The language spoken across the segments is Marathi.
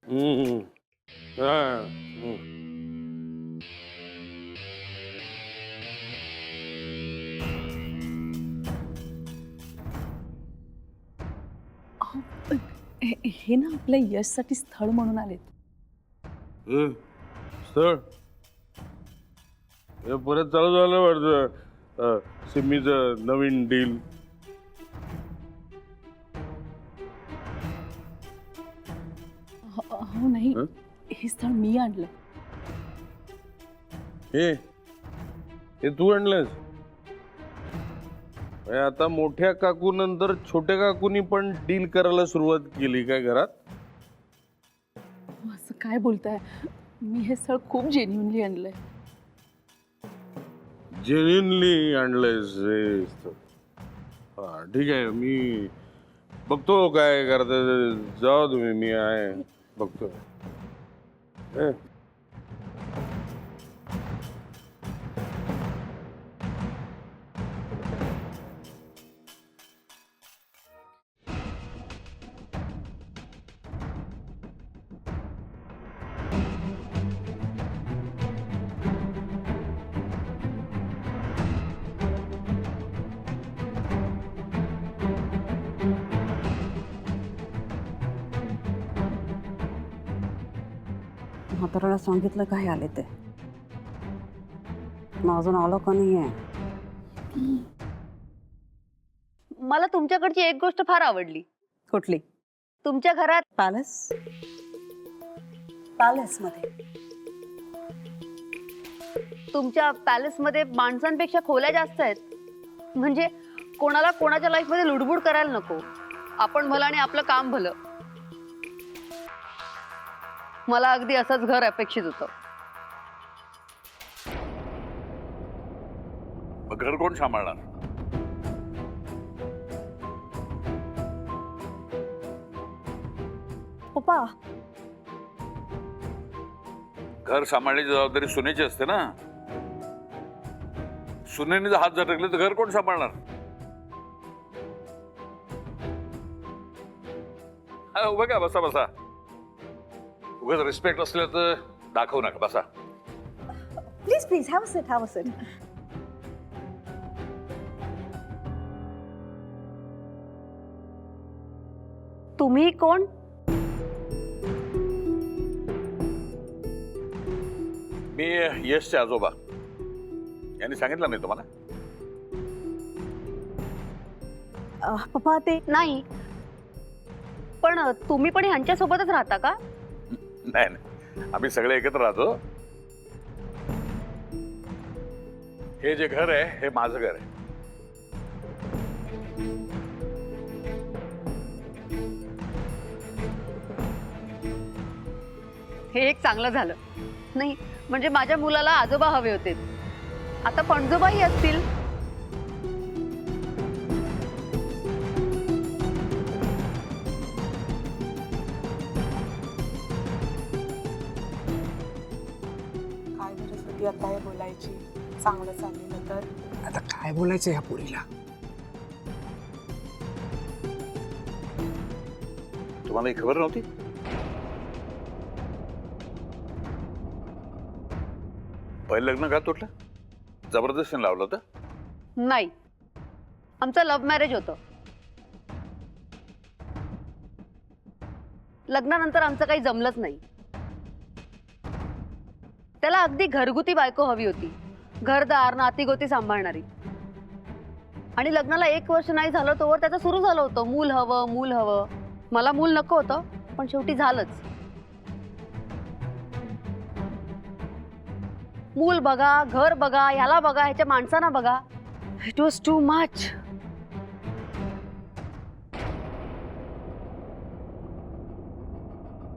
हम्म. हा. हम्म. अहो, हे ना आपल्या यशसाठी स्थळ म्हणून आलेत. हम्म. स्थळ हे परत चालू झालं वाटतं. सिमीचं नवीन डील. हो नाही, हं? हे स्थळ मी आणलं. हे हे तू आणलंस. आता मोठ्या काकू नंतर छोट्या काकूनी पण डील करायला सुरुवात केली काय घरात? असं काय बोलताय? मी हे स्थळ खूप जेन्युनली आणलंय. जेन्युनली आणलंयस हे स्थळ. हा ठीक आहे, मी बघतो काय करता. जावा तुम्ही, मी आहे बघतो. हे. म्हाताऱ्याला सांगितलं काय आले ते, मग अजून आलो का नाहीये? मला तुमच्याकडची एक गोष्ट फार आवडली. कुठली? तुमच्या घरात पॅलेस. पॅलेस मध्ये तुमच्या पॅलेस मध्ये माणसांपेक्षा खोल्या जास्त आहेत. म्हणजे कोणाला कोणाच्या लाईफ मध्ये लुडबुड करायला नको. आपण भलं आणि आपलं काम भलं. मला अगदी असंच घर अपेक्षित होतं. घर कोण सांभाळणार? पप्पा, घर सांभाळण्याची जबाबदारी सुनेची असते ना. सुनेने जर हात झटकले तर घर कोण सांभाळणार? उभं का, बसा बसा. उगाच रिस्पेक्ट असलं तर दाखवू नका, बसा. Please please have a seat, have a seat. तुम्ही कोण? मी यशचे आजोबा. यांनी सांगितलं नाही तुम्हाला? पप्पा ते नाही, पण तुम्ही पण ह्यांच्या सोबतच राहता का? नाही नाही, आम्ही सगळे एकत्र राहतो. हे जे घर आहे हे माझं घर आहे. हे एक चांगलं झालं. नाही म्हणजे माझ्या मुलाला आजोबा हवे होते, आता पणजोबाही असतील. काय गरज होती आता हे बोलायची? चांगलं चाललेलं तर. आता काय बोलायचं ह्या पोरीला? तुम्हाला ही खबर नव्हती? पहिलं लग्न का तुटलं? जबरदस्तीने लावलं होतं? नाही, आमचं लव्ह मॅरेज होतं. लग्नानंतर आमचं काही जमलंच नाही. त्याला अगदी घरगुती बायको हवी होती, घरदार नातीगोती सांभाळणारी. आणि लग्नाला 1 वर्ष नाही झालं तोवर त्याचं सुरू झालं होतं, मूल हवं मूल हवं. मला मूल नको होतं, पण शेवटी झालंच. मूल बघा, घर बघा, ह्याला बघा, ह्याच्या माणसांना बघा. It was too much.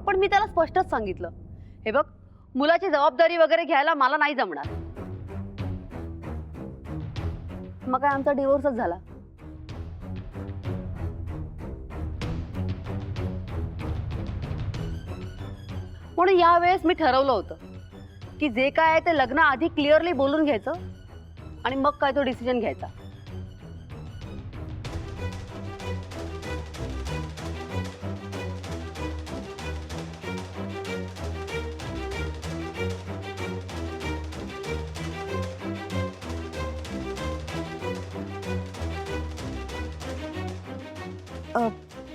पण मी त्याला स्पष्टच सांगितलं, हे बघ, मुलाची जबाबदारी वगैरे घ्यायला मला नाही जमणार. मग काय आमचा डिवोर्सच झाला. म्हणून यावेळेस मी ठरवलं होतं की जे काय आहे ते लग्न आधी क्लिअरली बोलून घ्यायचं आणि मग काय तो डिसिजन घ्यायचा.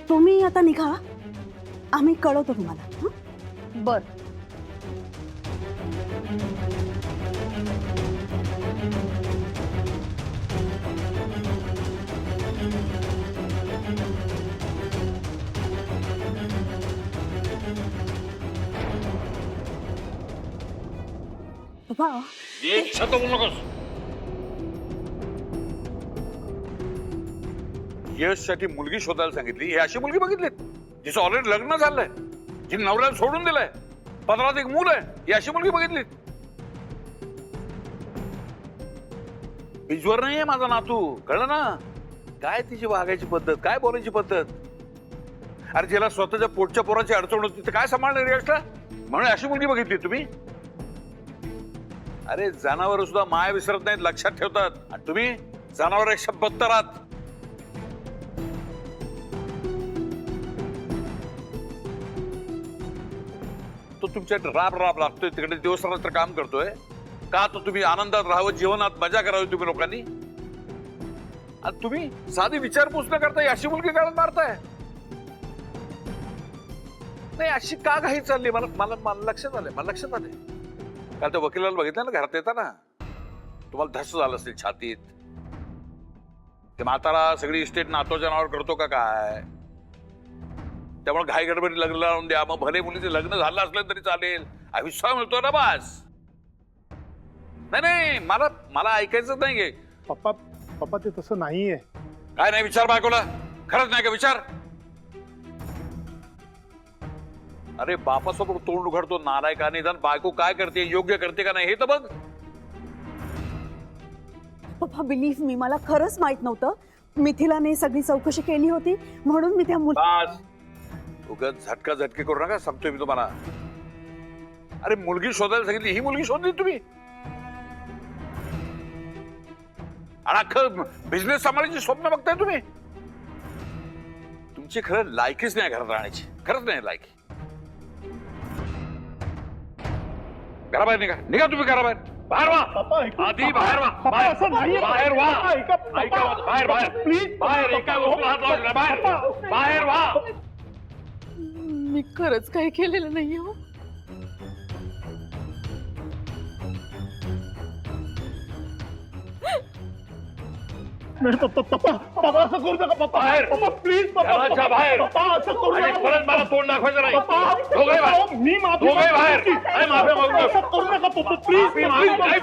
तुम्ही आता निघा, आम्ही कळवतो तुम्हाला हं? बर. पप्पा एक शब्द बोलू नकोस. यशसाठी मुलगी शोधायला सांगितली, ही अशी मुलगी बघितली जिचं ऑलरेडी लग्न झालंय, जिने नवऱ्याला सोडून दिलंय, 15 एक मूल आहे, ही अशी मुलगी बघितली. बिजवर नाहीये माझा नातू, कळलं ना? काय तिची वागायची पद्धत, काय बोलायची पद्धत. अरे ज्याला स्वतःच्या पोटच्या पोराची अडचण होती ते काय सांभाळणार यशला, म्हणून अशी मुलगी बघितली तुम्ही. अरे जनावर सुद्धा माया विसरत नाहीत, लक्षात ठेवतात. आणि तुम्ही जनावरापेक्षा बदतर आहात. तो तुमच्या राब राब लागतोय तिकडे, दिवस रात्र काम करतोय का? तो तुम्ही आनंदात राहावं, जीवनात मजा करावी तुम्ही लोकांनी. आणि तुम्ही साधी विचारपूस न करता अशी मुलगी काढून मारताय. नाही अशी का घाई चालली, मला मला मला लक्षात आलंय, मला लक्षात आलंय. काल त्या वकिलाला बघितलं ना घरात येताना, तुम्हाला धस झालं असेल छातीत. ते म्हातारा सगळी इस्टेट नातोच्या नावावर करतो का काय? त्यामुळे घाई गडबडी लग्न लावून द्या. मग भले मुलीचे लग्न झालं असलं तरी चालेल, आयुष्य मिळतो ना बस. नाही नाही मला मला ऐकायचं नाही गे. पप्पा पप्पा ते तसं नाहीये. काय नाही, विचार बायकोला. खरंच नाही का विचार? अरे बापासमोर तोंड उघडतो नालायका, निदान बायको काय करते, योग्य करते का नाही हे तर बघ. पप्पा बिलीव्ह मी, मला खरंच माहित नव्हतं. मिथिलाने सगळी चौकशी केली होती म्हणून मी त्या बस उगाच झटका झटके करू नका, सांगतोय मी तुम्हाला. अरे मुलगी शोधायला सांगितली, ही मुलगी शोधली तुम्ही. आणि अख्खं बिझनेस सांभाळायची स्वप्न बघताय तुम्ही. तुमची खरं लायकीच नाही घरात राहण्याची, खरंच नाही लायकी. घराबाहेर निघा, निघा तुम्ही घराबाहेर. बाहेर वा आधी, बाहेर वा, बाहेर बाहेर वा. ऐका बाहेर बाहेर प्लीज, बाहेर एका गोष्टीला हात लावला, बाहेर बाहेर वा. मी खरंच काही केलेलं नाहीये हो. नाही पप्पा पप्पा पप्पा असं करू नका पप्पा. बाहेर. पप्पा प्लीज पप्पा. घराच्या बाहेर. पप्पा असं करू आणि नका. परत मला तोंड दाखवायचं नाही. पप्पा दोघंही बाहेर. मी माफी दोघंही बाहेर. मागतो. नाही, माफी मागतो. असं करू नका पप्पा प्लीज. माफी मागतो. नाही,